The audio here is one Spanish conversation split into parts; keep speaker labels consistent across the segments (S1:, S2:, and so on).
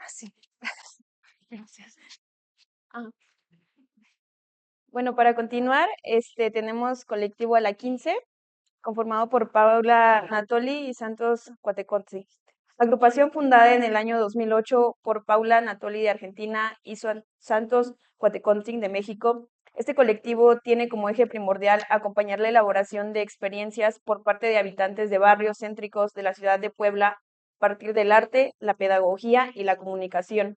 S1: Sí, gracias. Ah, bueno, para continuar, tenemos colectivo a la 15, conformado por Paula Natoli y Santos Cuateconce. Agrupación fundada en el año 2008 por Paula Natoli de Argentina y Santos Cuateconce de México. Este colectivo tiene como eje primordial acompañar la elaboración de experiencias por parte de habitantes de barrios céntricos de la ciudad de Puebla a partir del arte, la pedagogía y la comunicación.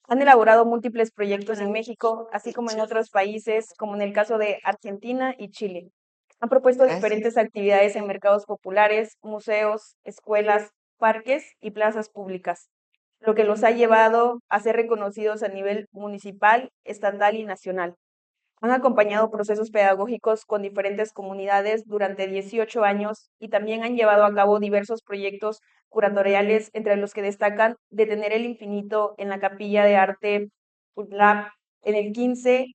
S1: Han elaborado múltiples proyectos en México, así como en otros países, como en el caso de Argentina y Chile. Han propuesto diferentes actividades en mercados populares, museos, escuelas, parques y plazas públicas, lo que los ha llevado a ser reconocidos a nivel municipal, estatal y nacional. Han acompañado procesos pedagógicos con diferentes comunidades durante 18 años y también han llevado a cabo diversos proyectos curatoriales, entre los que destacan Detener el Infinito en la Capilla de Arte Lab en el 15,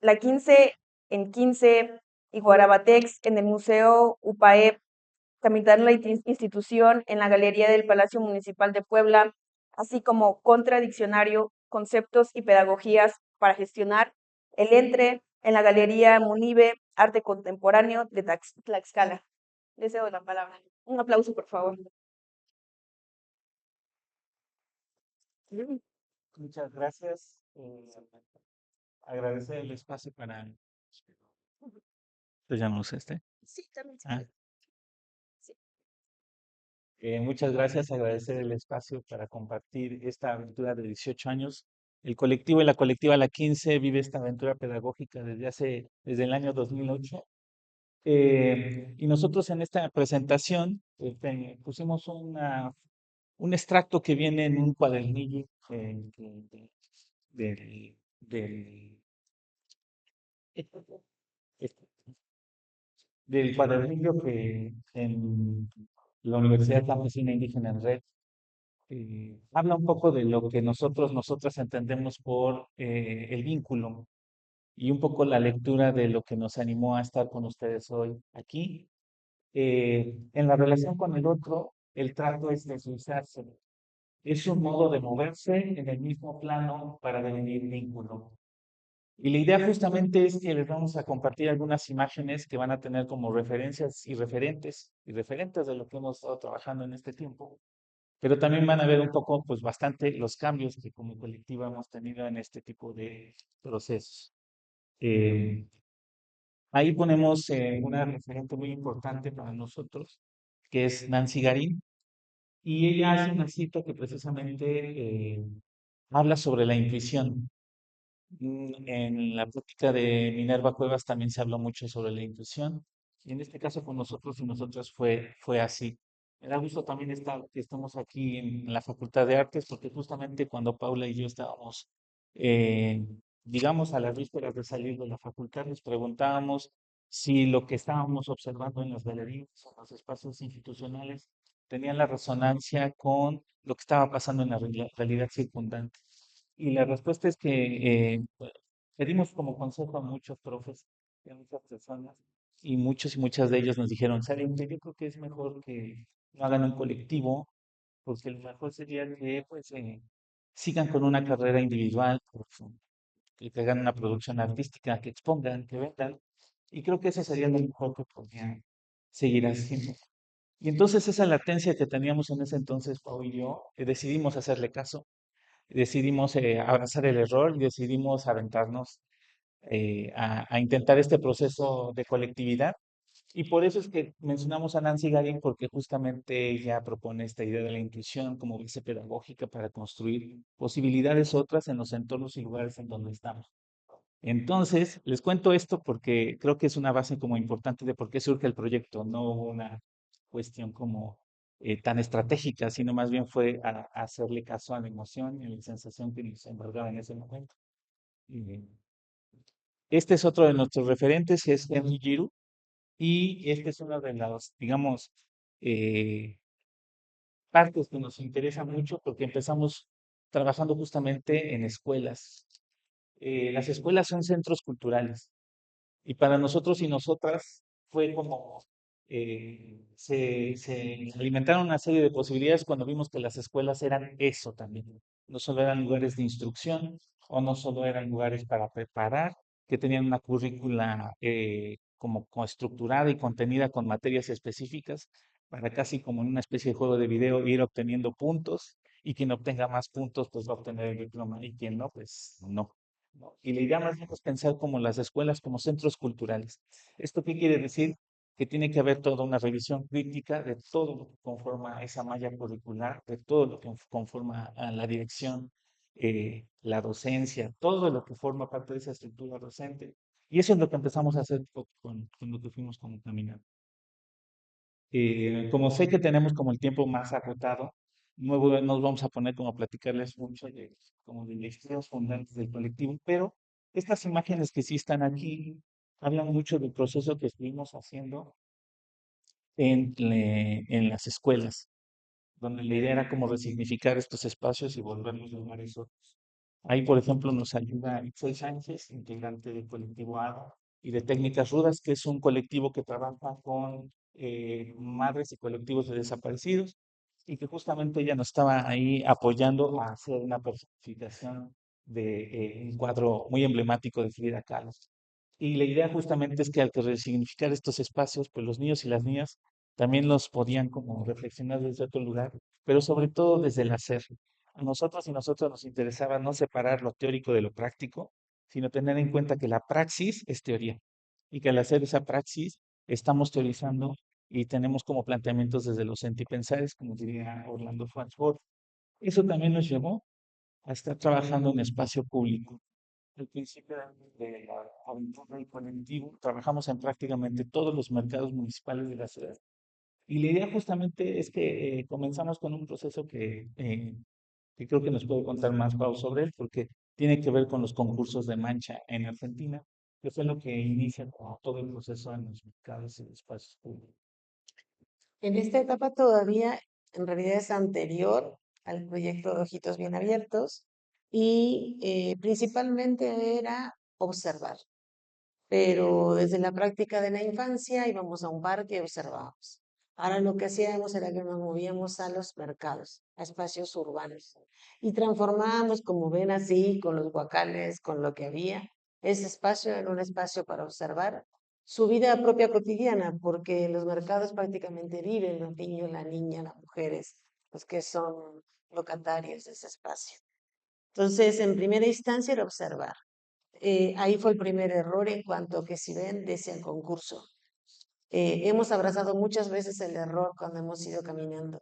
S1: la 15 en 15 y Guarabatex en el Museo UPAEP, Capital la institución en la Galería del Palacio Municipal de Puebla, así como Contradiccionario, Conceptos y Pedagogías para Gestionar el Entre en la Galería Munive, Arte Contemporáneo de Tlaxcala. Les cedo la palabra. Un aplauso, por favor.
S2: Muchas gracias. Agradecer el espacio para. ¿Te llamamos este?
S1: Sí, también se
S2: Ah,
S1: puede. Sí.
S2: muchas gracias. Agradecer el espacio para compartir esta aventura de 18 años. El colectivo y la colectiva La 15 vive esta aventura pedagógica desde el año 2008. Y nosotros en esta presentación pusimos un extracto que viene en un cuadernillo del, del, este, del cuadernillo que en la Universidad Campesina Indígena en Red habla un poco de lo que nosotras entendemos por el vínculo y un poco la lectura de lo que nos animó a estar con ustedes hoy aquí. En la relación con el otro, el trato es deslizarse. Es un modo de moverse en el mismo plano para devenir vínculo. Y la idea justamente es que les vamos a compartir algunas imágenes que van a tener como referencias y referentes de lo que hemos estado trabajando en este tiempo, pero también van a ver un poco, pues bastante los cambios que como colectiva hemos tenido en este tipo de procesos. Eh, Ahí ponemos una referente muy importante para nosotros, que es Nancy Garín, y ella hace una cita que precisamente habla sobre la intuición. En la práctica de Minerva Cuevas también se habló mucho sobre la intuición, y en este caso con nosotros y nosotras fue así. Me da gusto también que estamos aquí en la Facultad de Artes, porque justamente cuando Paula y yo estábamos, eh, digamos, a las vísperas de salir de la facultad, nos preguntábamos si lo que estábamos observando en las galerías o en los espacios institucionales tenía la resonancia con lo que estaba pasando en la realidad circundante. Y la respuesta es que pedimos como consejo a muchos profes y a muchas personas, y muchos y muchas de ellos nos dijeron, ¿saben qué? Yo creo que es mejor que no hagan un colectivo, porque lo mejor sería que pues sigan con una carrera individual, que hagan una producción artística, que expongan, que vendan, y creo que eso sería lo mejor que podrían seguir haciendo. Y entonces esa latencia que teníamos en ese entonces, Pau y yo, decidimos hacerle caso, decidimos abrazar el error y decidimos aventarnos a intentar este proceso de colectividad. Y por eso es que mencionamos a Nancy Garín, porque justamente ella propone esta idea de la intuición como base pedagógica para construir posibilidades otras en los entornos y lugares en donde estamos. Entonces, les cuento esto porque creo que es una base como importante de por qué surge el proyecto, no una cuestión como tan estratégica, sino más bien fue a hacerle caso a la emoción y a la sensación que nos embargaba en ese momento. Eh, Este es otro de nuestros referentes, que es Henry Giroux, y este es uno de los, digamos, eh, partes que nos interesa mucho porque empezamos trabajando justamente en escuelas. Las escuelas son centros culturales. Y para nosotros y nosotras fue como se alimentaron una serie de posibilidades cuando vimos que las escuelas eran eso también. no solo eran lugares de instrucción o no solo eran lugares para preparar, que tenían una currícula como estructurada y contenida con materias específicas para casi como en una especie de juego de video ir obteniendo puntos y quien obtenga más puntos pues va a obtener el diploma y quien no, pues no. ¿No? Y la idea más bien es pensar como las escuelas como centros culturales. ¿Esto qué quiere decir? Que tiene que haber toda una revisión crítica de todo lo que conforma esa malla curricular, de todo lo que conforma a la dirección, la docencia, todo lo que forma parte de esa estructura docente. Y eso es lo que empezamos a hacer con lo que fuimos como caminando. Como sé que tenemos como el tiempo más agotado, no nos vamos a poner como a platicarles mucho de, como de las historias fundantes del colectivo, pero estas imágenes que sí están aquí hablan mucho del proceso que estuvimos haciendo en las escuelas, donde la idea era como resignificar estos espacios y volverlos lugares otros. Ahí, por ejemplo, nos ayuda Itzel Sánchez, integrante del colectivo ADA y de Técnicas Rudas, que es un colectivo que trabaja con madres y colectivos de desaparecidos y que justamente ella nos estaba ahí apoyando a hacer una personificación de un cuadro muy emblemático de Frida Kahlo. Y la idea justamente es que al que resignificar estos espacios, pues los niños y las niñas también los podían como reflexionar desde otro lugar, pero sobre todo desde el hacer. A nosotros y nosotros nos interesaba no separar lo teórico de lo práctico, sino tener en cuenta que la praxis es teoría y que al hacer esa praxis estamos teorizando y tenemos como planteamientos desde los sentipensares, como diría Orlando Farnsworth. Eso también nos llevó a estar trabajando en espacio público. Al principio de la aventura y colectivo, trabajamos en prácticamente todos los mercados municipales de la ciudad. Y la idea justamente es que comenzamos con un proceso que creo que nos puede contar más Pau sobre él, porque tiene que ver con los concursos de mancha en Argentina, que fue lo que inicia como todo el proceso en los mercados y espacios públicos.
S3: En esta etapa todavía, en realidad es anterior al proyecto de Ojitos Bien Abiertos y principalmente era observar, pero desde la práctica de la infancia íbamos a un parque y observábamos. Ahora lo que hacíamos era que nos movíamos a los mercados, a espacios urbanos, y transformábamos, como ven así, con los guacales, con lo que había, ese espacio en un espacio para observar su vida propia cotidiana, porque en los mercados prácticamente viven los niños, la niña, las mujeres, los que son locatarios de ese espacio. Entonces, en primera instancia era observar. Ahí fue el primer error en cuanto que si ven, decía concurso. Hemos abrazado muchas veces el error cuando hemos ido caminando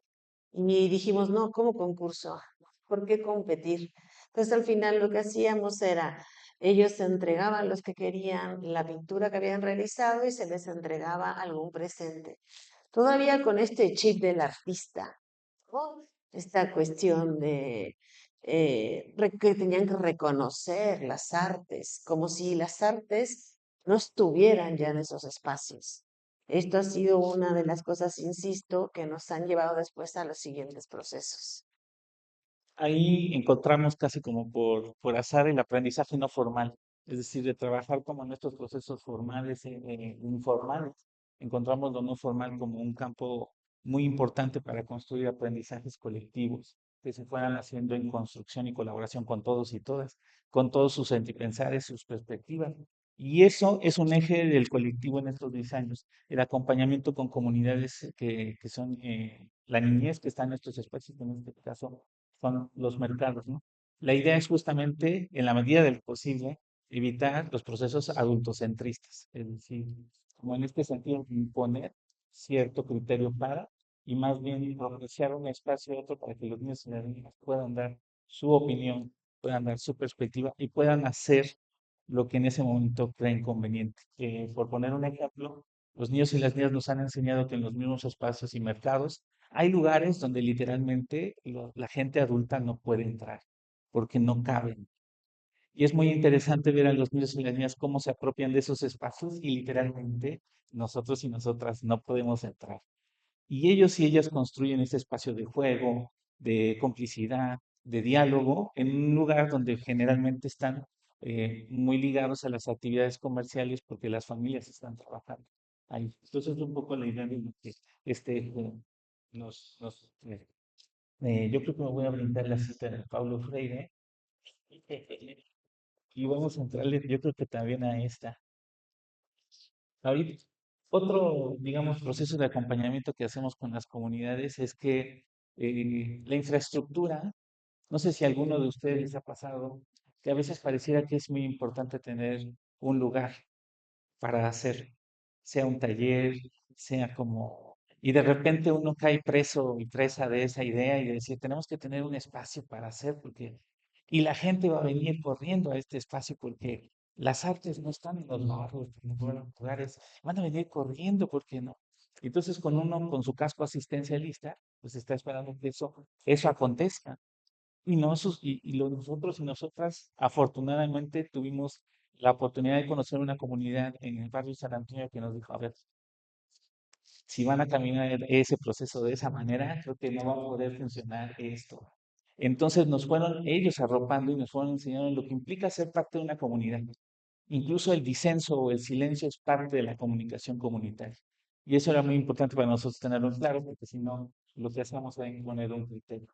S3: y dijimos, no, ¿cómo concurso? ¿Por qué competir? Entonces al final lo que hacíamos era, ellos se entregaban los que querían la pintura que habían realizado y se les entregaba algún presente. Todavía con este chip del artista, ¿no? Esta cuestión de que tenían que reconocer las artes, como si las artes no estuvieran ya en esos espacios. Esto ha sido una de las cosas, insisto, que nos han llevado después a los siguientes procesos.
S2: Ahí encontramos casi como por azar el aprendizaje no formal, es decir, de trabajar como en estos procesos formales e informales. Encontramos lo no formal como un campo muy importante para construir aprendizajes colectivos que se fueran haciendo en construcción y colaboración con todos y todas, con todos sus sentipensares, sus perspectivas. Y eso es un eje del colectivo en estos 10 años, el acompañamiento con comunidades que son la niñez que está en estos espacios, en este caso son los mercados, ¿no? La idea es justamente, en la medida del posible, evitar los procesos adultocentristas, es decir, como en este sentido, imponer cierto criterio para, y más bien propiciar un espacio a otro para que los niños y las niñas puedan dar su opinión, puedan dar su perspectiva y puedan hacer lo que en ese momento creen conveniente. Por poner un ejemplo, los niños y las niñas nos han enseñado que en los mismos espacios y mercados hay lugares donde literalmente la gente adulta no puede entrar porque no caben. Y es muy interesante ver a los niños y las niñas cómo se apropian de esos espacios y literalmente nosotros y nosotras no podemos entrar. Y ellos y ellas construyen ese espacio de juego, de complicidad, de diálogo, en un lugar donde generalmente están muy ligados a las actividades comerciales porque las familias están trabajando ahí. Entonces, es un poco la idea de lo que este nos Yo creo que me voy a brindar la cita de Paulo Freire y vamos a entrarle, yo creo que también a esta. Ahorita, otro, digamos, proceso de acompañamiento que hacemos con las comunidades es que la infraestructura, no sé si a alguno de ustedes les ha pasado, que a veces pareciera que es muy importante tener un lugar para hacer, sea un taller, sea como... Y de repente uno cae preso y presa de esa idea y de decir, tenemos que tener un espacio para hacer, porque... Y la gente va a venir corriendo a este espacio porque las artes no están en los barrios, en los lugares, van a venir corriendo porque no. Entonces, con uno, con su casco asistencialista, pues está esperando que eso acontezca. Y, nosotros y nosotras, afortunadamente, tuvimos la oportunidad de conocer una comunidad en el barrio San Antonio que nos dijo, a ver, si van a caminar ese proceso de esa manera, creo que no va a poder funcionar esto. Entonces nos fueron ellos arropando y nos fueron enseñando lo que implica ser parte de una comunidad. Incluso el disenso o el silencio es parte de la comunicación comunitaria. Y eso era muy importante para nosotros tenerlo claro, porque si no, lo que hacemos era imponer un criterio.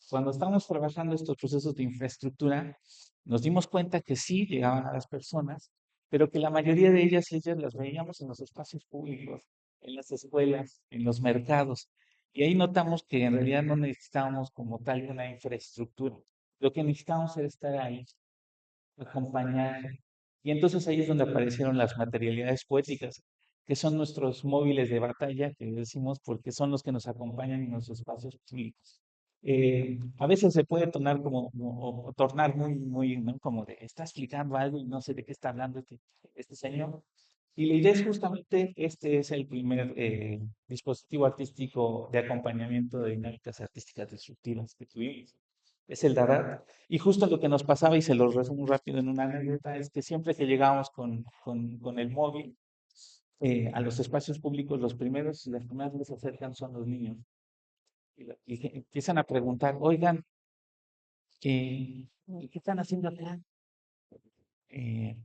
S2: Cuando estábamos trabajando estos procesos de infraestructura, nos dimos cuenta que sí llegaban a las personas, pero que la mayoría de ellas las veíamos en los espacios públicos, en las escuelas, en los mercados. Y ahí notamos que en realidad no necesitábamos como tal una infraestructura. Lo que necesitábamos era estar ahí, acompañar. Y entonces ahí es donde aparecieron las materialidades poéticas, que son nuestros móviles de batalla, que decimos porque son los que nos acompañan en los espacios públicos. A veces se puede tornar o tornar muy, ¿no? Como de, está explicando algo y no sé de qué está hablando este señor. Y la idea es justamente, este es el primer dispositivo artístico de acompañamiento de dinámicas artísticas destructivas que tuvimos. Es el Dada. Y justo lo que nos pasaba, y se lo resumo rápido en una anécdota, es que siempre que llegábamos con el móvil a los espacios públicos, las primeras que se acercan son los niños. Y que empiezan a preguntar, oigan, ¿qué están haciendo acá?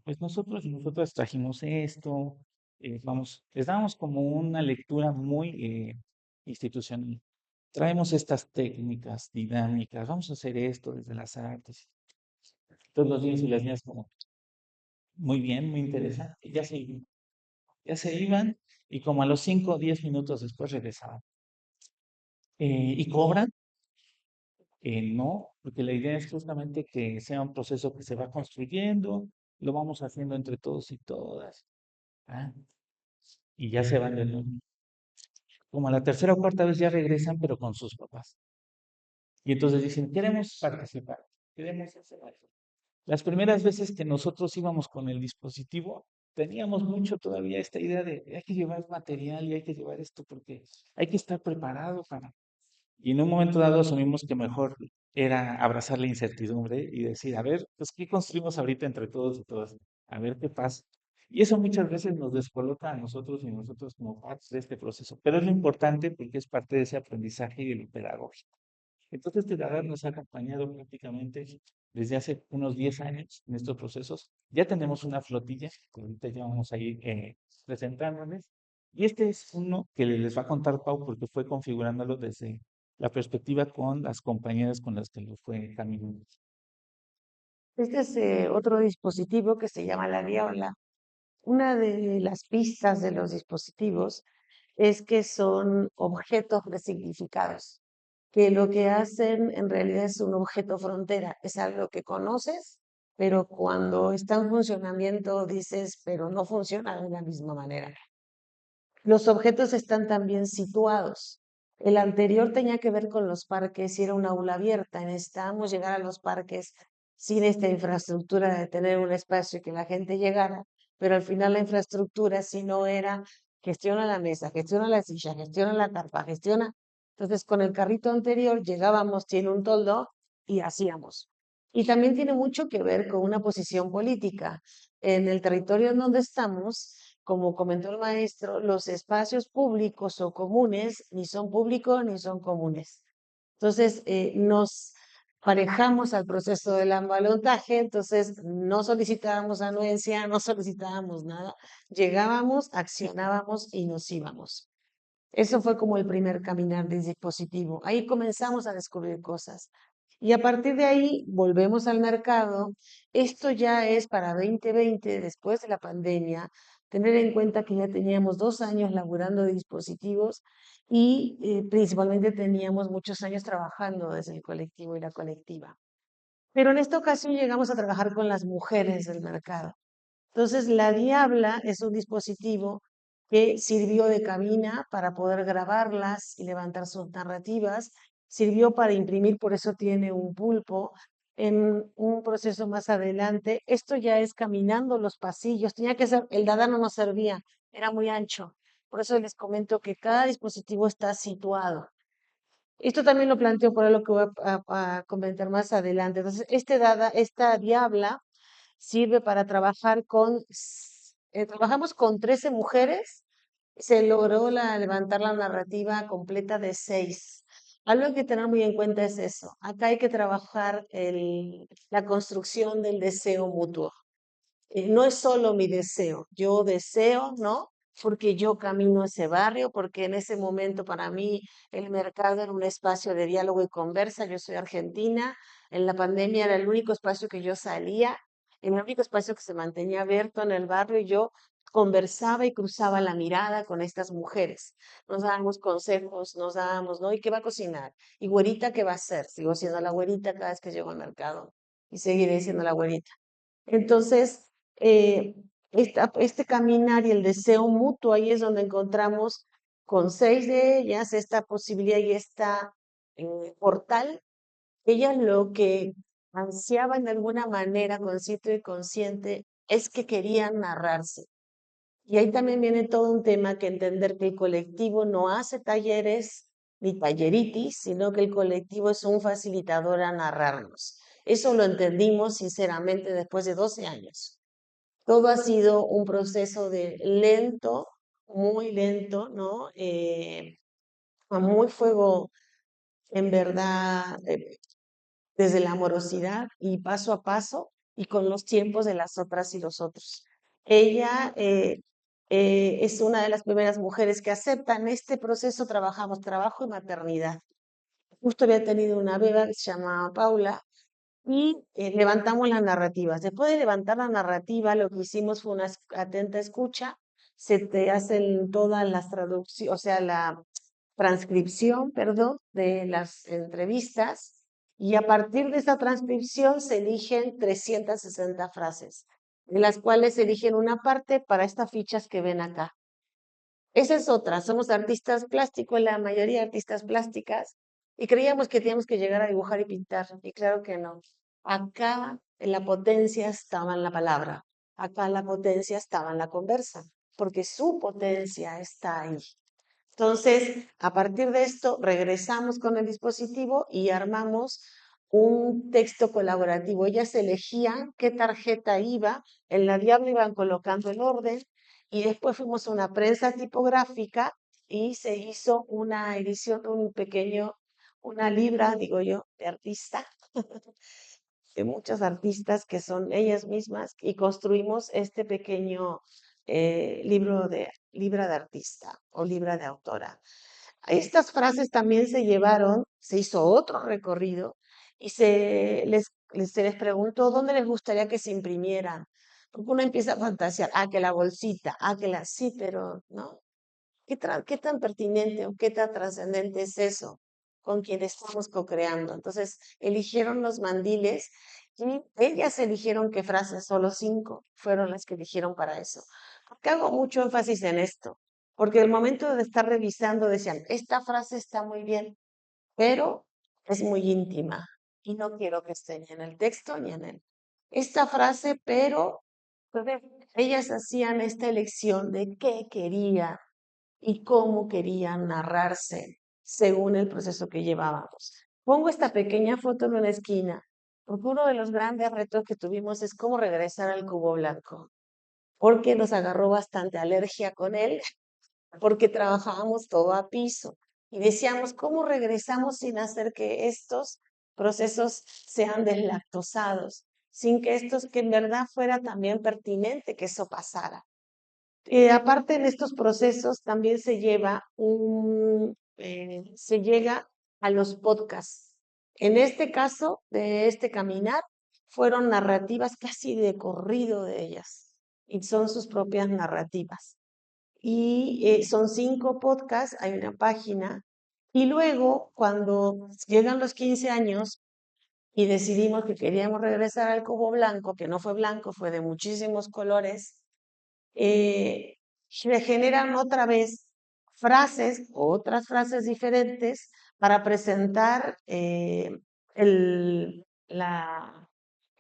S2: Pues nosotros y nosotras trajimos esto, les damos como una lectura muy institucional. Traemos estas técnicas dinámicas, vamos a hacer esto desde las artes. Todos los niños y las niñas como, muy bien, muy interesante, y ya se iban y como a los 5 o 10 minutos después regresaban. ¿Y cobran? No, porque la idea es justamente que sea un proceso que se va construyendo, lo vamos haciendo entre todos y todas. ¿Ah? Y ya se van de nuevo. Como a la tercera o cuarta vez ya regresan, pero con sus papás. Y entonces dicen, queremos participar, queremos hacer algo. Las primeras veces que nosotros íbamos con el dispositivo, teníamos mucho todavía esta idea de hay que llevar material y hay que llevar esto porque hay que estar preparado para... Y en un momento dado asumimos que mejor era abrazar la incertidumbre y decir, a ver, pues, ¿qué construimos ahorita entre todos y todas? A ver qué pasa. Y eso muchas veces nos descoloca a nosotros y nosotros como partes de este proceso. Pero es lo importante porque es parte de ese aprendizaje y de lo pedagógico. Entonces, este radar nos ha acompañado prácticamente desde hace unos 10 años en estos procesos. Ya tenemos una flotilla, que ahorita ya vamos a ir presentándoles. Y este es uno que les va a contar Pau porque fue configurándolo desde la perspectiva con las compañeras con las que lo fue caminando.
S3: Este es otro dispositivo que se llama la viola. Una de las pistas de los dispositivos es que son objetos resignificados, que lo que hacen en realidad es un objeto frontera, es algo que conoces, pero cuando está en funcionamiento dices, pero no funciona de la misma manera. Los objetos están también situados. El anterior tenía que ver con los parques y era un aula abierta. Necesitábamos llegar a los parques sin esta infraestructura de tener un espacio y que la gente llegara, pero al final la infraestructura si no era gestiona la mesa, gestiona la silla, gestiona la carpa, gestiona. Entonces con el carrito anterior llegábamos, tiene un toldo y hacíamos. Y también tiene mucho que ver con una posición política. En el territorio en donde estamos, como comentó el maestro, los espacios públicos o comunes ni son públicos ni son comunes. Entonces, nos parejamos al proceso del embalotaje, entonces no solicitábamos anuencia, no solicitábamos nada, llegábamos, accionábamos y nos íbamos. Eso fue como el primer caminar del dispositivo. Ahí comenzamos a descubrir cosas. Y a partir de ahí volvemos al mercado. Esto ya es para 2020, después de la pandemia, tener en cuenta que ya teníamos 2 años laburando de dispositivos y principalmente teníamos muchos años trabajando desde el colectivo y la colectiva. Pero en esta ocasión llegamos a trabajar con las mujeres del mercado. Entonces, la Diabla es un dispositivo que sirvió de cabina para poder grabarlas y levantar sus narrativas, sirvió para imprimir, por eso tiene un pulpo. En un proceso más adelante, esto ya es caminando los pasillos, tenía que ser, el Dada no nos servía, era muy ancho. Por eso les comento que cada dispositivo está situado. Esto también lo planteo por lo que voy a comentar más adelante. Entonces, esta Diabla sirve para trabajar trabajamos con 13 mujeres, se logró levantar la narrativa completa de 6. Algo que hay que tener muy en cuenta es eso. Acá hay que trabajar la construcción del deseo mutuo. No es solo mi deseo, yo deseo, ¿no? Porque yo camino a ese barrio, porque en ese momento para mí el mercado era un espacio de diálogo y conversa. Yo soy argentina, en la pandemia era el único espacio que yo salía, el único espacio que se mantenía abierto en el barrio y yo conversaba y cruzaba la mirada con estas mujeres. Nos dábamos consejos, nos dábamos, ¿no? ¿Y qué va a cocinar? ¿Y güerita qué va a hacer? Sigo siendo la güerita cada vez que llego al mercado y seguiré siendo la güerita. Entonces, este caminar y el deseo mutuo, ahí es donde encontramos con 6 de ellas esta posibilidad y esta portal. Ellas lo que ansiaban de alguna manera, consciente y consciente, es que querían narrarse. Y ahí también viene todo un tema que entender que el colectivo no hace talleres ni talleritis, sino que el colectivo es un facilitador a narrarnos. Eso lo entendimos sinceramente después de 12 años. Todo ha sido un proceso de lento, muy lento, ¿no? A muy fuego, en verdad, desde la amorosidad y paso a paso y con los tiempos de las otras y los otros. Ella es una de las primeras mujeres que aceptan este proceso, trabajamos trabajo y maternidad. Justo había tenido una beba que se llamaba Paula y levantamos las narrativas. Después de levantar la narrativa, lo que hicimos fue una atenta escucha, se te hacen todas las traducciones, o sea, la transcripción, perdón, de las entrevistas, y a partir de esa transcripción se eligen 360 frases, de las cuales se eligen una parte para estas fichas que ven acá. Esa es otra, somos artistas plásticos, la mayoría artistas plásticas, y creíamos que teníamos que llegar a dibujar y pintar, y claro que no. Acá en la potencia estaba en la palabra, acá la potencia estaba en la conversa, porque su potencia está ahí. Entonces, a partir de esto, regresamos con el dispositivo y armamos un texto colaborativo. Ellas elegían qué tarjeta iba, en la Diabla iban colocando el orden y después fuimos a una prensa tipográfica y se hizo una edición, una libra, digo yo, de artista, de muchos artistas que son ellas mismas y construimos este pequeño libra de artista o libra de autora. Estas frases también se hizo otro recorrido y se les preguntó dónde les gustaría que se imprimieran. Porque uno empieza a fantasear, que la bolsita, sí, pero ¿no? ¿Qué tan pertinente o qué tan trascendente es eso con quien estamos co-creando? Entonces, eligieron los mandiles y ellas eligieron qué frases, solo 5 fueron las que eligieron para eso. Porque hago mucho énfasis en esto, porque el momento de estar revisando decían, esta frase está muy bien, pero es muy íntima y no quiero que esté ni en el texto ni en él. Esta frase, pero ellas hacían esta elección de qué quería y cómo querían narrarse según el proceso que llevábamos. Pongo esta pequeña foto en una esquina, porque uno de los grandes retos que tuvimos es cómo regresar al cubo blanco, porque nos agarró bastante alergia con él, porque trabajábamos todo a piso y decíamos, ¿cómo regresamos sin hacer que estos procesos sean deslactosados? Sin que en verdad fuera también pertinente que eso pasara. Aparte en estos procesos también se llega a los podcasts. En este caso, de este caminar, fueron narrativas casi de corrido de ellas y son sus propias narrativas. Y son 5 podcasts, hay una página. Y luego, cuando llegan los 15 años y decidimos que queríamos regresar al cubo blanco, que no fue blanco, fue de muchísimos colores, eh, se generan otra vez frases, otras frases diferentes para presentar el- la,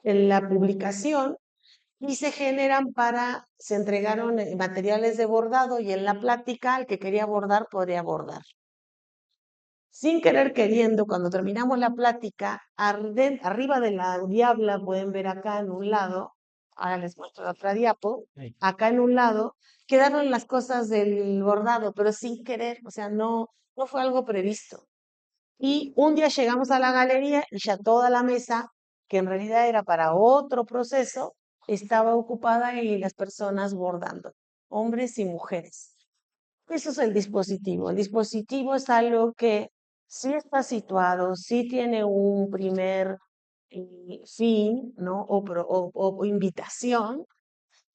S3: la publicación y se entregaron materiales de bordado y en la plática el que quería bordar podría bordar. Sin querer queriendo, cuando terminamos la plática, arriba de la diabla, pueden ver acá en un lado, ahora les muestro la otra diapo,
S2: Sí.
S3: acá en un lado, quedaron las cosas del bordado, pero sin querer, o sea, no fue algo previsto. Y un día llegamos a la galería y ya toda la mesa, que en realidad era para otro proceso, estaba ocupada y las personas bordando, hombres y mujeres. Eso es el dispositivo. El dispositivo es algo que sí está situado, sí tiene un primer fin, ¿no? O invitación,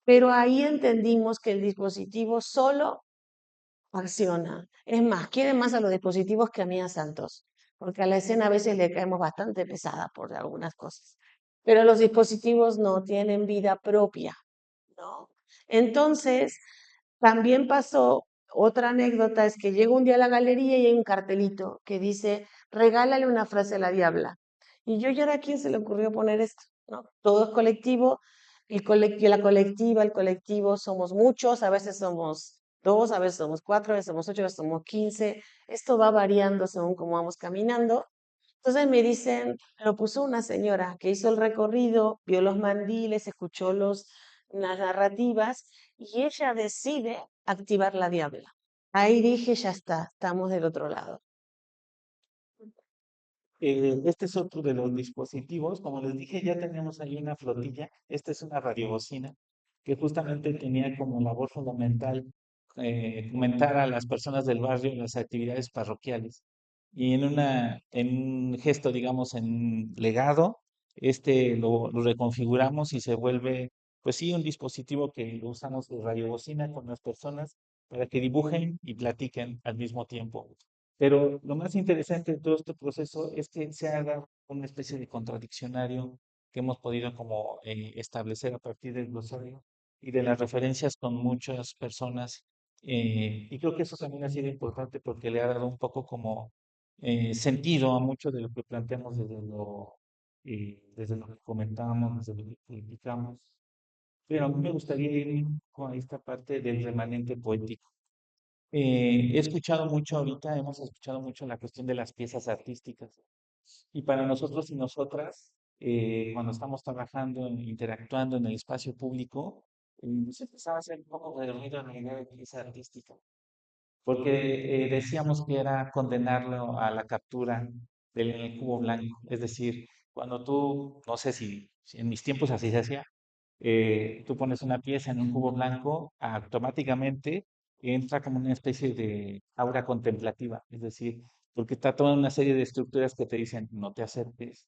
S3: pero ahí entendimos que el dispositivo solo acciona. Es más, quiere más a los dispositivos que a mí a Santos, porque a la escena a veces le caemos bastante pesada por algunas cosas. Pero los dispositivos no tienen vida propia, ¿no? Entonces, también pasó otra anécdota, es que llego un día a la galería y hay un cartelito que dice, regálale una frase a la diabla. Y yo, ¿y ahora a quién se le ocurrió poner esto? ¿No? Todo es colectivo, la colectiva, el colectivo somos muchos, a veces somos 2, a veces somos 4, a veces somos 8, a veces somos 15. Esto va variando según cómo vamos caminando. Entonces me dicen, lo puso una señora que hizo el recorrido, vio los mandiles, escuchó las narrativas y ella decide activar la diabla. Ahí dije, ya está, estamos del otro lado.
S2: Este es otro de los dispositivos. Como les dije, ya tenemos ahí una flotilla. Esta es una radiobocina que justamente tenía como labor fundamental comentar a las personas del barrio las actividades parroquiales. Y en un gesto, digamos, en un legado, lo reconfiguramos y se vuelve, pues sí, un dispositivo que lo usamos de radiobocina con las personas para que dibujen y platiquen al mismo tiempo. Pero lo más interesante de todo este proceso es que se haga una especie de contradiccionario que hemos podido como establecer a partir del glosario y de las referencias con muchas personas. Y creo que eso también ha sido importante porque le ha dado un poco como sentido a mucho de lo que planteamos desde lo que comentábamos, desde lo que criticamos. Pero a mí me gustaría ir con esta parte del remanente poético. He escuchado mucho ahorita, hemos escuchado mucho la cuestión de las piezas artísticas. Y para nosotros y nosotras, cuando estamos trabajando, interactuando en el espacio público, se empezaba a hacer un poco de ruido en la idea de pieza artística, porque decíamos que era condenarlo a la captura del cubo blanco. Es decir, cuando tú, no sé si en mis tiempos así se hacía, tú pones una pieza en un cubo blanco, automáticamente entra como una especie de aura contemplativa, es decir, porque está toda una serie de estructuras que te dicen no te acerques,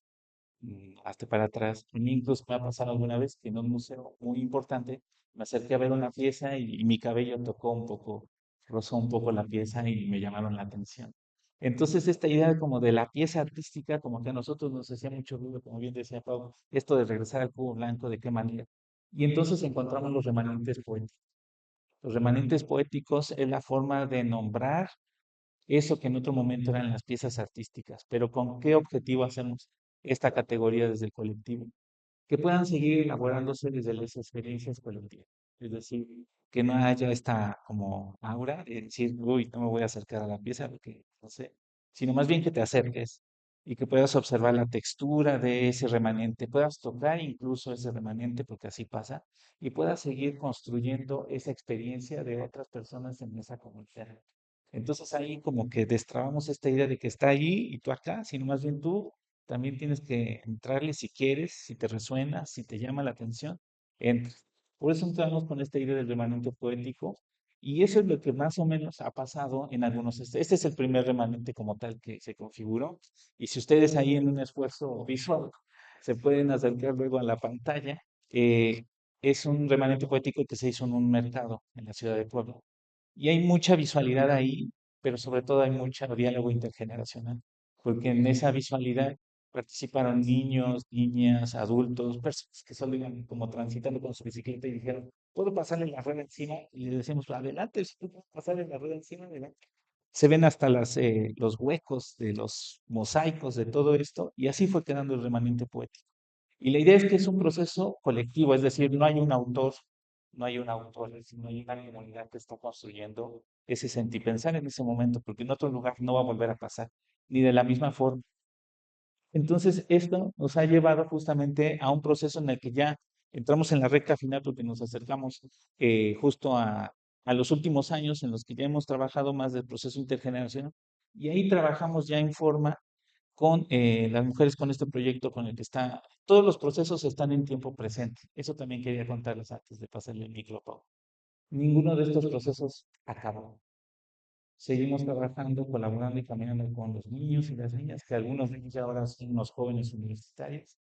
S2: hazte para atrás. A mí incluso me ha pasado alguna vez que en un museo muy importante me acerqué a ver una pieza y mi cabello tocó un poco, rozó un poco la pieza y me llamaron la atención. Entonces, esta idea como de la pieza artística, como que a nosotros nos hacía mucho ruido, como bien decía Pau, esto de regresar al cubo blanco, ¿de qué manera? Y entonces encontramos los remanentes poéticos. Los remanentes poéticos es la forma de nombrar eso que en otro momento eran las piezas artísticas, pero ¿con qué objetivo hacemos esta categoría desde el colectivo? Que puedan seguir elaborándose desde las experiencias colectivas. Es decir, que no haya esta como aura de decir, uy, no me voy a acercar a la pieza porque no sé, sino más bien que te acerques y que puedas observar la textura de ese remanente, puedas tocar incluso ese remanente, porque así pasa, y puedas seguir construyendo esa experiencia de otras personas en esa comunidad. Entonces ahí como que destrabamos esta idea de que está allí y tú acá, sino más bien tú también tienes que entrarle si quieres, si te resuena, si te llama la atención, entra. Por eso entramos con esta idea del remanente poético y eso es lo que más o menos ha pasado en algunos. Este es el primer remanente como tal que se configuró y si ustedes ahí en un esfuerzo visual se pueden acercar luego a la pantalla, es un remanente poético que se hizo en un mercado en la ciudad de Puebla. Y hay mucha visualidad ahí, pero sobre todo hay mucho diálogo intergeneracional, porque en esa visualidad participaron niños, niñas, adultos, personas que solo iban como transitando con su bicicleta y dijeron, ¿puedo pasarle la rueda encima? Y le decimos, adelante, si tú puedes pasarle la rueda encima, adelante. Se ven hasta los huecos de los mosaicos de todo esto, y así fue quedando el remanente poético. Y la idea es que es un proceso colectivo, es decir, no hay un autor, no hay un autor, sino hay una comunidad que está construyendo ese sentir, pensar en ese momento, porque en otro lugar no va a volver a pasar, ni de la misma forma. Entonces, esto nos ha llevado justamente a un proceso en el que ya entramos en la recta final porque nos acercamos justo a los últimos años en los que ya hemos trabajado más del proceso intergeneracional y ahí trabajamos ya en forma con las mujeres con este proyecto con el que está, todos los procesos están en tiempo presente. Eso también quería contarles antes de pasarle el micrófono. Ninguno de estos procesos acabó. Seguimos trabajando, colaborando y caminando con los niños y las niñas, que algunos de ellos ya ahora son unos jóvenes universitarios.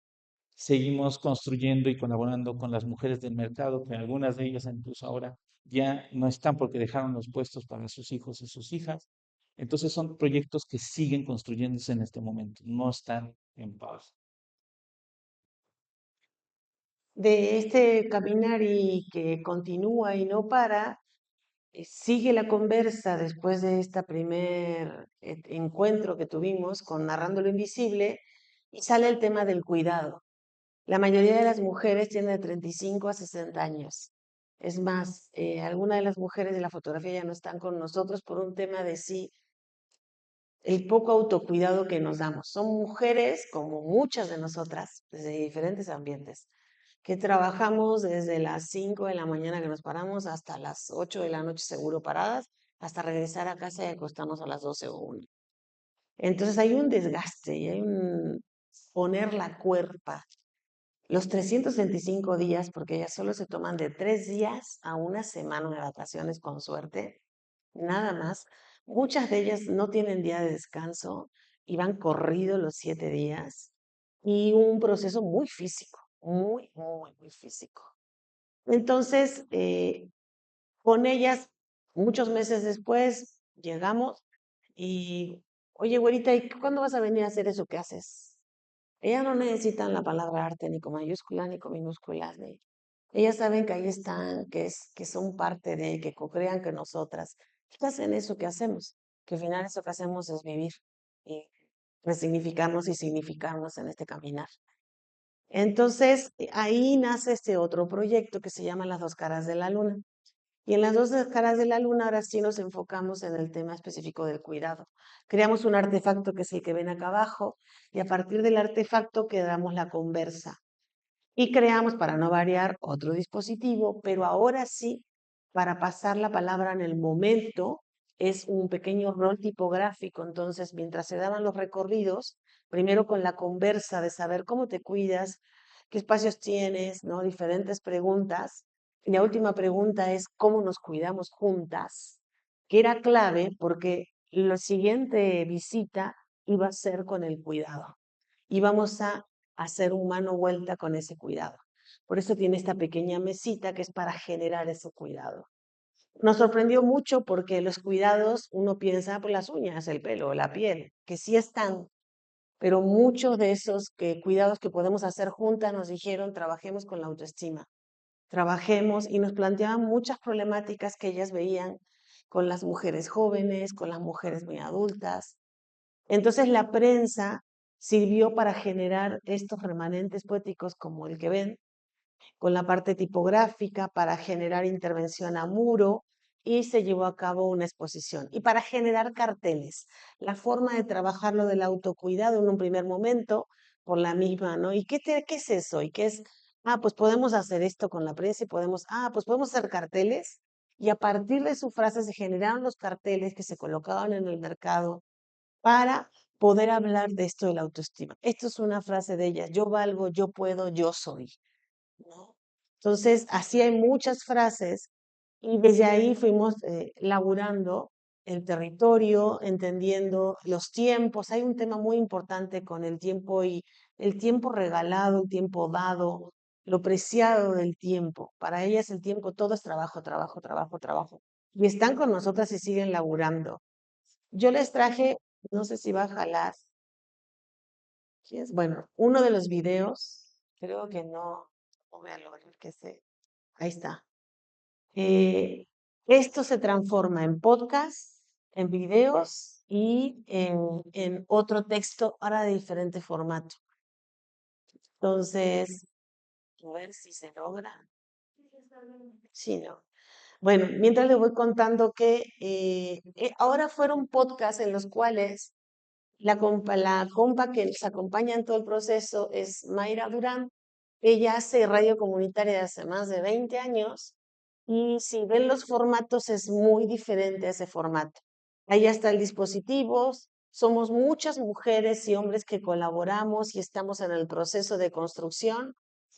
S2: Seguimos construyendo y colaborando con las mujeres del mercado, que algunas de ellas incluso ahora ya no están porque dejaron los puestos para sus hijos y sus hijas. Entonces son proyectos que siguen construyéndose en este momento, no están en pausa.
S3: De este caminar y que continúa y no para, sigue la conversa después de este primer encuentro que tuvimos con Narrando lo Invisible y sale el tema del cuidado. La mayoría de las mujeres tienen de 35 a 60 años. Es más, algunas de las mujeres de la fotografía ya no están con nosotros por un tema de sí, el poco autocuidado que nos damos. Son mujeres, como muchas de nosotras, desde diferentes ambientes, que trabajamos desde las 5 de la mañana que nos paramos hasta las 8 de la noche seguro paradas, hasta regresar a casa y acostarnos a las 12 o 1. Entonces hay un desgaste y hay un poner la cuerpa. Los 365 días, porque ellas solo se toman de 3 días a una semana de vacaciones con suerte, nada más. Muchas de ellas no tienen día de descanso y van corridos los 7 días y un proceso muy físico, muy, muy, muy físico. Entonces, con ellas, muchos meses después, llegamos y, oye, güerita, ¿y cuándo vas a venir a hacer eso que haces? Ellas no necesitan la palabra arte ni con mayúsculas ni con minúsculas. Ellas saben que ahí están, que son parte de, que co-crean que nosotras. ¿Qué hacen eso que hacemos? Que al final eso que hacemos es vivir y resignificarnos y significarnos en este caminar. Entonces, ahí nace este otro proyecto que se llama Las dos caras de la luna. Y en las dos caras de la luna ahora sí nos enfocamos en el tema específico del cuidado. Creamos un artefacto que es el que ven acá abajo y a partir del artefacto quedamos la conversa. Y creamos, para no variar, otro dispositivo, pero ahora sí, para pasar la palabra en el momento, es un pequeño rol tipográfico. Entonces, mientras se daban los recorridos, primero con la conversa de saber cómo te cuidas, qué espacios tienes, ¿no? Diferentes preguntas. Y la última pregunta es cómo nos cuidamos juntas, que era clave porque la siguiente visita iba a ser con el cuidado. Íbamos a hacer un mano vuelta con ese cuidado. Por eso tiene esta pequeña mesita que es para generar ese cuidado. Nos sorprendió mucho porque los cuidados, uno piensa por las uñas, el pelo, la piel, que sí están, pero muchos de esos cuidados que podemos hacer juntas nos dijeron, trabajemos con la autoestima, trabajemos y nos planteaban muchas problemáticas que ellas veían con las mujeres jóvenes, con las mujeres muy adultas. Entonces la prensa sirvió para generar estos remanentes poéticos como el que ven, con la parte tipográfica, para generar intervención a muro y se llevó a cabo una exposición. Y para generar carteles, la forma de trabajar lo del autocuidado en un primer momento, por la misma, ¿no? ¿Y qué es eso? ¿Y qué es? Pues podemos hacer esto con la prensa y pues podemos hacer carteles. Y a partir de su frase se generaron los carteles que se colocaban en el mercado para poder hablar de esto de la autoestima. Esto es una frase de ella, yo valgo, yo puedo, yo soy, ¿no? Entonces, así hay muchas frases y desde ahí fuimos laburando el territorio, entendiendo los tiempos. Hay un tema muy importante con el tiempo y el tiempo regalado, el tiempo dado, lo preciado del tiempo. Para ellas el tiempo todo es trabajo, trabajo, trabajo, trabajo. Y están con nosotras y siguen laburando. Yo les traje, no sé si va a jalar, bueno, uno de los videos, creo que no voy a lograr que se, ahí está. Esto se transforma en podcast, en videos y en otro texto, ahora de diferente formato. Entonces, a ver si se logra. Sí, ¿no? Bueno, mientras le voy contando que ahora fueron podcasts en los cuales la compa que nos acompaña en todo el proceso es Mayra Durán. Ella hace radio comunitaria hace más de 20 años y si ven los formatos es muy diferente a ese formato. Ahí está el dispositivo, somos muchas mujeres y hombres que colaboramos y estamos en el proceso de construcción.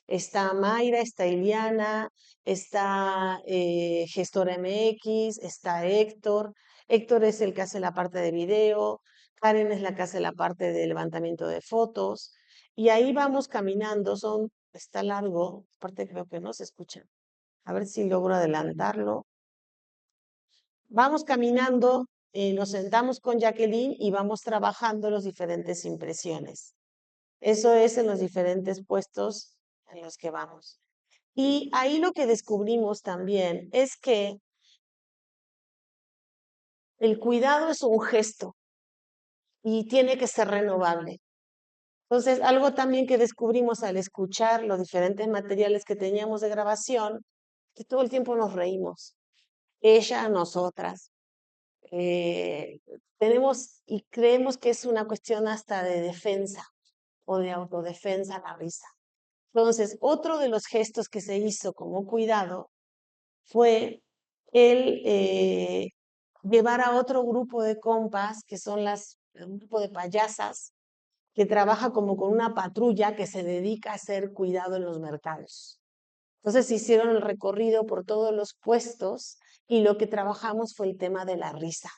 S3: Está Mayra, está Iliana, está Gestora MX, está Héctor. Héctor es el que hace la parte de video, Karen es la que hace la parte de levantamiento de fotos. Y ahí vamos caminando, está largo, aparte creo que no se escucha. A ver si logro adelantarlo. Vamos caminando, nos sentamos con Jacqueline y vamos trabajando las diferentes impresiones. Eso es en los diferentes puestos en los que vamos. Y ahí lo que descubrimos también es que el cuidado es un gesto y tiene que ser renovable. Entonces, algo también que descubrimos al escuchar los diferentes materiales que teníamos de grabación, que todo el tiempo nos reímos. Ella, nosotras. Eh, tenemos y creemos que es una cuestión hasta de defensa o de autodefensa la risa. Entonces, otro de los gestos que se hizo como cuidado fue el llevar a otro grupo de compas, que son un grupo de payasas, que trabaja como con una patrulla que se dedica a hacer cuidado en los mercados. Entonces hicieron el recorrido por todos los puestos y lo que trabajamos fue el tema de la risa,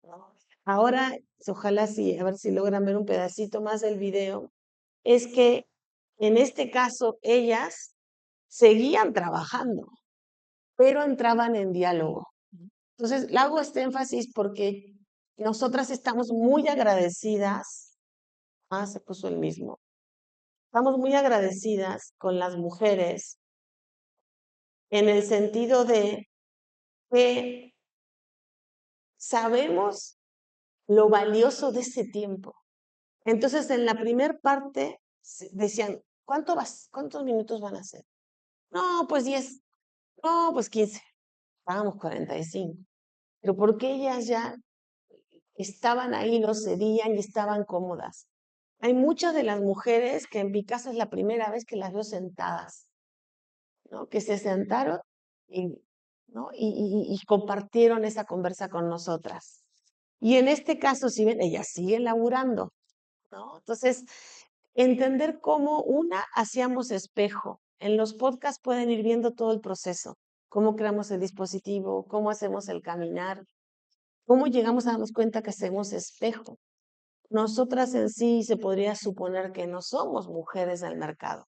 S3: ¿no? Ahora, ojalá sí, a ver si logran ver un pedacito más del video, es que en este caso ellas seguían trabajando, pero entraban en diálogo. Entonces, le hago este énfasis porque nosotras estamos muy agradecidas. Se puso el mismo. Estamos muy agradecidas con las mujeres en el sentido de que sabemos lo valioso de ese tiempo. Entonces, en la primer parte decían, ¿cuántos minutos van a hacer? No, pues 10. No, pues 15. Estábamos 45. Pero porque ellas ya estaban ahí, no cedían y estaban cómodas. Hay muchas de las mujeres que en mi casa es la primera vez que las veo sentadas, ¿no? Que se sentaron y, ¿no? y compartieron esa conversa con nosotras. Y en este caso, si ven, ellas siguen laburando, ¿no? Entonces, entender cómo hacíamos espejo. En los podcasts pueden ir viendo todo el proceso, cómo creamos el dispositivo, cómo hacemos el caminar, cómo llegamos a darnos cuenta que hacemos espejo. Nosotras en sí se podría suponer que no somos mujeres del mercado,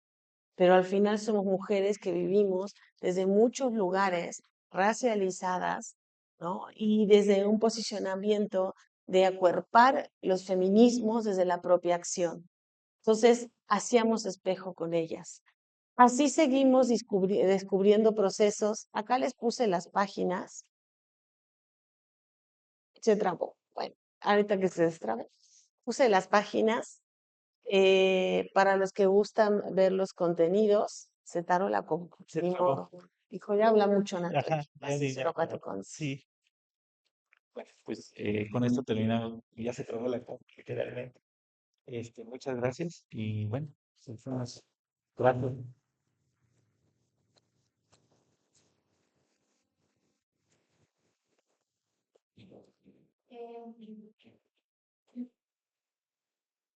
S3: pero al final somos mujeres que vivimos desde muchos lugares racializadas, ¿no? Y desde un posicionamiento de acuerpar los feminismos desde la propia acción. Entonces, hacíamos espejo con ellas. Así seguimos descubriendo procesos. Acá les puse las páginas. Se trabó. Bueno, ahorita que se destrabe. Puse las páginas para los que gustan ver los contenidos. Se taró la compu.
S2: Se
S3: Ni
S2: trabó.
S3: modo. Hijo, ya habla mucho,
S2: Ajá,
S3: Natalia.
S2: ya
S3: Así
S2: di,
S3: se
S2: ya.
S3: lo cuento con.
S2: Sí. Bueno, pues con esto terminamos. Ya se trabó la compu, literalmente. Muchas gracias y bueno, pues, gracias.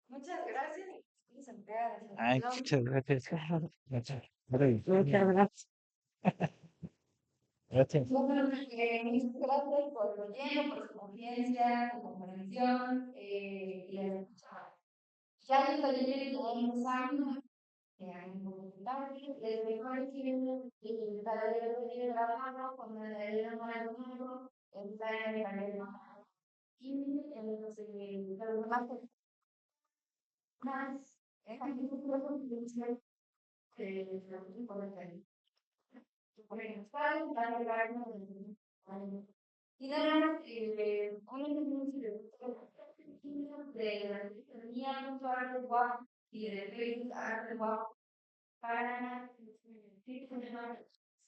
S1: Muchas gracias.
S2: Ay, muchas gracias. Muchas
S3: Muchas gracias.
S2: Gracias.
S1: Bueno, muchas gracias por su tiempo, por su paciencia, su comprensión y la escucha. Ya les pedí un años en voluntario, les mejor quieren y cada día de trabajo con el de nuevo, estar en el panel y los demás más, es aquí un poco de y nada, un anuncio de la Secretaría Cultural de Guam y de Facebook Art de Guam para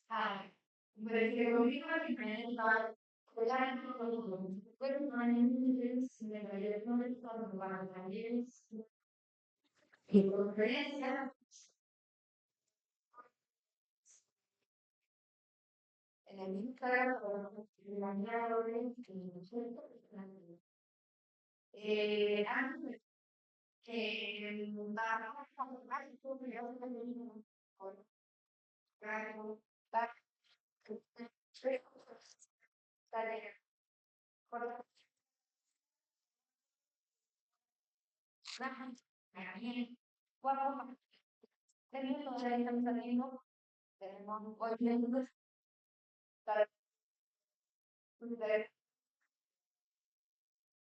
S1: a ver que lo mismo que tienen la colgar con los pero no hay ningún de la dirección de todo para también y conferencia en el mismo cargo de la mirada de antes que va a pasar todo el mundo con cargo para tarea por la bien cuando tenemos la estamos haciendo tenemos hoy tenemos para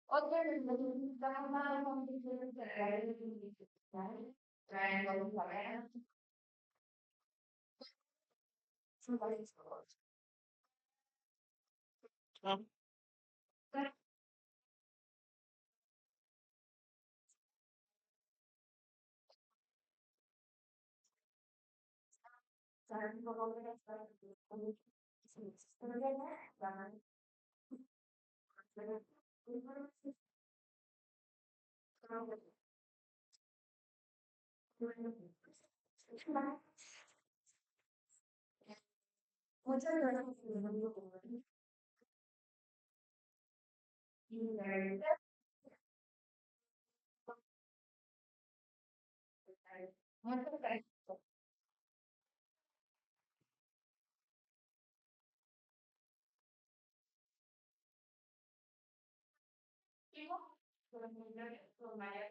S1: otra de las estamos más con de reales traen los barreras son varias cosas saben cómo estar con muchas gracias por el amigo y la verdad muchas gracias por el mayor